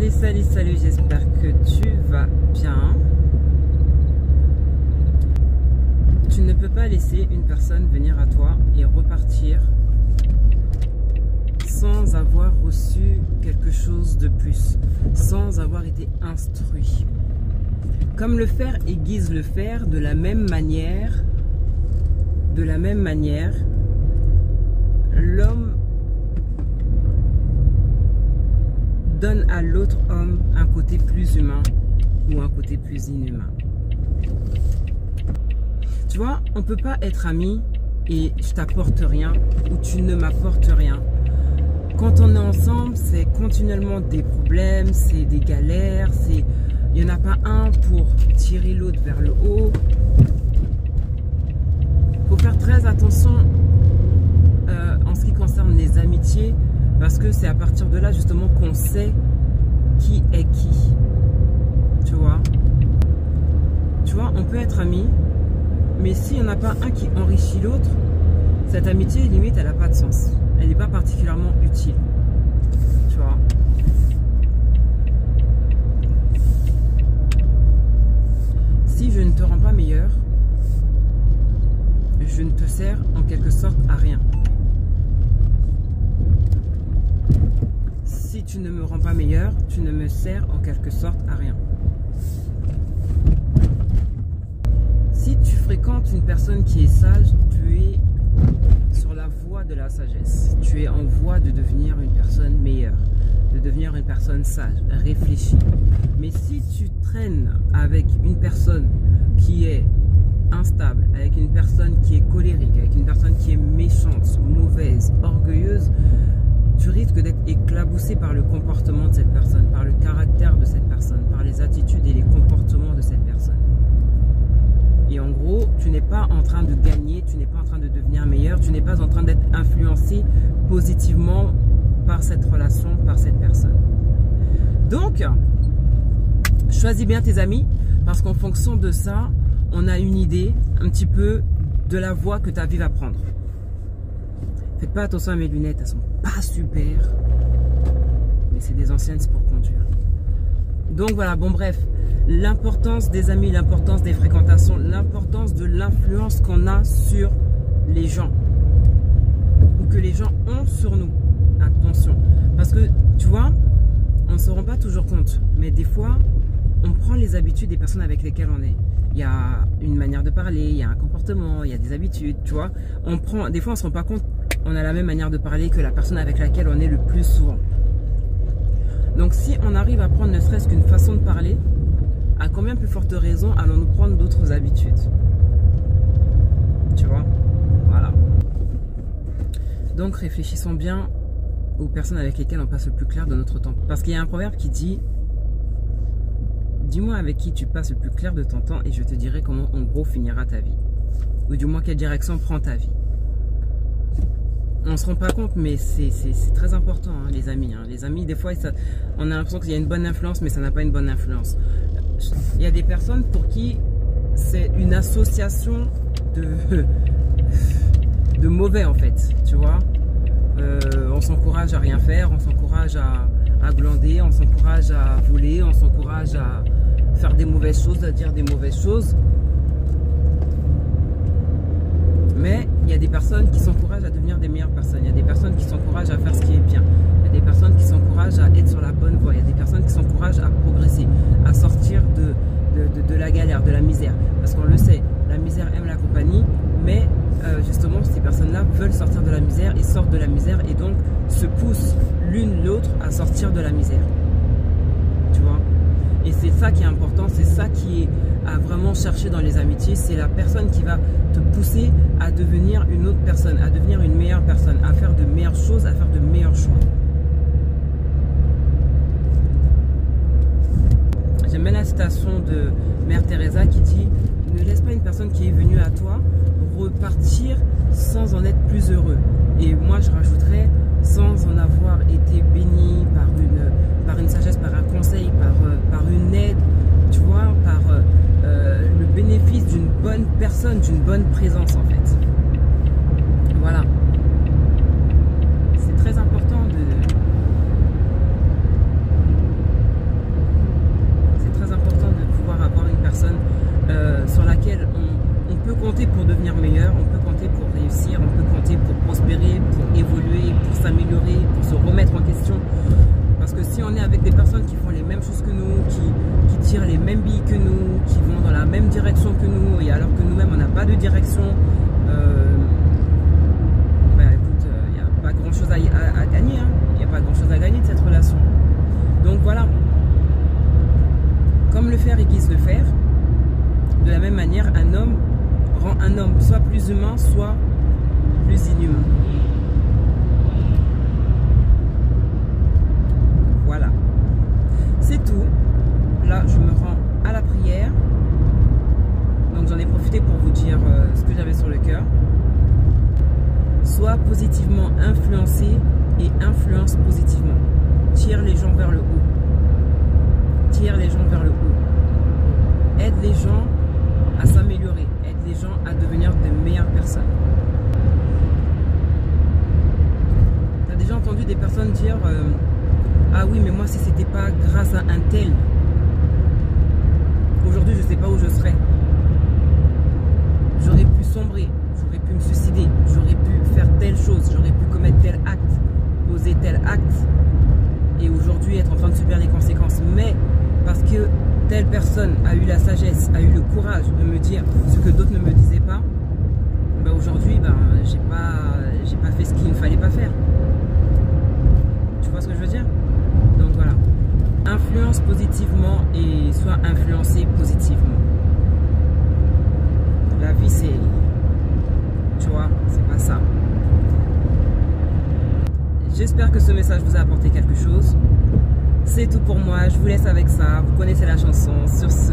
Salut, salut, salut, j'espère que tu vas bien. Tu ne peux pas laisser une personne venir à toi et repartir sans avoir reçu quelque chose de plus, sans avoir été instruit. Comme le fer aiguise le fer, de la même manière, l'homme donne à l'autre homme un côté plus humain ou un côté plus inhumain. Tu vois, on ne peut pas être amis et je t'apporte rien ou tu ne m'apportes rien. Quand on est ensemble, c'est continuellement des problèmes, c'est des galères, il n'y en a pas un pour tirer l'autre vers le haut. Il faut faire très attention en ce qui concerne les amitiés, parce que c'est à partir de là justement qu'on sait qui est qui. Tu vois, on peut être amis, mais s'il n'y en a pas un qui enrichit l'autre, cette amitié limite elle n'a pas de sens. Elle n'est pas particulièrement utile. Tu vois. Si je ne te rends pas meilleur, je ne te sers en quelque sorte à rien. Si tu ne me rends pas meilleur, tu ne me sers en quelque sorte à rien. Si tu fréquentes une personne qui est sage, tu es sur la voie de la sagesse. Tu es en voie de devenir une personne meilleure, de devenir une personne sage, réfléchie. Mais si tu traînes avec une personne qui est instable, avec une personne qui est colérique, avec une personne qui est méchante, mauvaise, orgueilleuse, tu risques d'être éclaboussé par le comportement de cette personne, par le caractère de cette personne, par les attitudes et les comportements de cette personne. Et en gros, tu n'es pas en train de gagner, tu n'es pas en train de devenir meilleur, tu n'es pas en train d'être influencé positivement par cette relation, par cette personne. Donc, choisis bien tes amis, parce qu'en fonction de ça, on a une idée un petit peu de la voie que ta vie va prendre. Faites pas attention à mes lunettes, elles sont pas super, mais c'est des anciennes, c'est pour conduire. Donc voilà, bon bref, l'importance des amis, l'importance des fréquentations, l'importance de l'influence qu'on a sur les gens ou que les gens ont sur nous. Attention, parce que tu vois, on ne se rend pas toujours compte, mais des fois, on prend les habitudes des personnes avec lesquelles on est. Il y a une manière de parler, il y a un comportement, il y a des habitudes, tu vois. Des fois, on ne se rend pas compte, on a la même manière de parler que la personne avec laquelle on est le plus souvent. Donc, si on arrive à prendre ne serait-ce qu'une façon de parler, à combien plus forte raison allons-nous prendre d'autres habitudes? Tu vois? Voilà. Donc, réfléchissons bien aux personnes avec lesquelles on passe le plus clair de notre temps. Parce qu'il y a un proverbe qui dit: dis-moi avec qui tu passes le plus clair de ton temps et je te dirai comment en gros finira ta vie. Ou du moins quelle direction prend ta vie. On ne se rend pas compte, mais c'est très important, hein, les amis. Hein. Les amis, des fois, on a l'impression qu'il y a une bonne influence, mais ça n'a pas une bonne influence. Il y a des personnes pour qui c'est une association de mauvais, en fait. Tu vois, on s'encourage à rien faire, on s'encourage à glander, on s'encourage à voler, on s'encourage à faire des mauvaises choses, à dire des mauvaises choses. Mais il y a des personnes qui s'encouragent à devenir des meilleures personnes. Il y a des personnes qui s'encouragent à faire ce qui est bien. Il y a des personnes qui s'encouragent à être sur la bonne voie. Il y a des personnes qui s'encouragent à progresser, à sortir de la galère, de la misère. Parce qu'on le sait, la misère aime la compagnie, mais justement, ces personnes-là veulent sortir de la misère et sortent de la misère et donc se poussent l'une l'autre à sortir de la misère. Tu vois? Et c'est ça qui est important, c'est ça qui est à vraiment chercher dans les amitiés, c'est la personne qui va te pousser à devenir une autre personne, à devenir une meilleure personne, à faire de meilleures choses, à faire de meilleurs choix. J'aime bien la citation de Mère Teresa qui dit: ne laisse pas une personne qui est venue à toi repartir sans en être plus heureux. Et moi je rajouterais, sans en avoir été béni par une sagesse, par un conseil, par une aide, tu vois, par le bénéfice d'une bonne personne, d'une bonne présence en fait. Voilà. C'est très important question. Parce que si on est avec des personnes qui font les mêmes choses que nous, qui tirent les mêmes billes que nous, qui vont dans la même direction que nous, et alors que nous-mêmes on n'a pas de direction, écoute, il n'y a pas grand chose à gagner, hein. Il n'y a pas grand chose à gagner de cette relation. Donc voilà, comme le fer aiguise le fer, de la même manière, un homme rend un homme soit plus humain, soit plus inhumain. Voilà, c'est tout. Là, je me rends à la prière. Donc j'en ai profité pour vous dire ce que j'avais sur le cœur. Sois positivement influencé et influence positivement. Tire les gens vers le haut. Tire les gens vers le haut. Aide les gens à s'améliorer. Aide les gens à devenir de meilleures personnes. Tu as déjà entendu des personnes dire ah oui, mais moi si c'était pas grâce à un tel, aujourd'hui je sais pas où je serais. J'aurais pu sombrer, j'aurais pu me suicider, j'aurais pu faire telle chose, j'aurais pu commettre tel acte, poser tel acte, et aujourd'hui être en train de subir les conséquences. Mais parce que telle personne a eu la sagesse, a eu le courage de me dire ce que d'autres ne me disaient pas, ben aujourd'hui j'ai pas fait ce qu'il ne fallait pas faire. Tu vois ce que je veux dire? Donc voilà, influence positivement et sois influencé positivement. La vie c'est, tu vois, c'est pas ça. J'espère que ce message vous a apporté quelque chose. C'est tout pour moi, je vous laisse avec ça. Vous connaissez la chanson. Sur ce,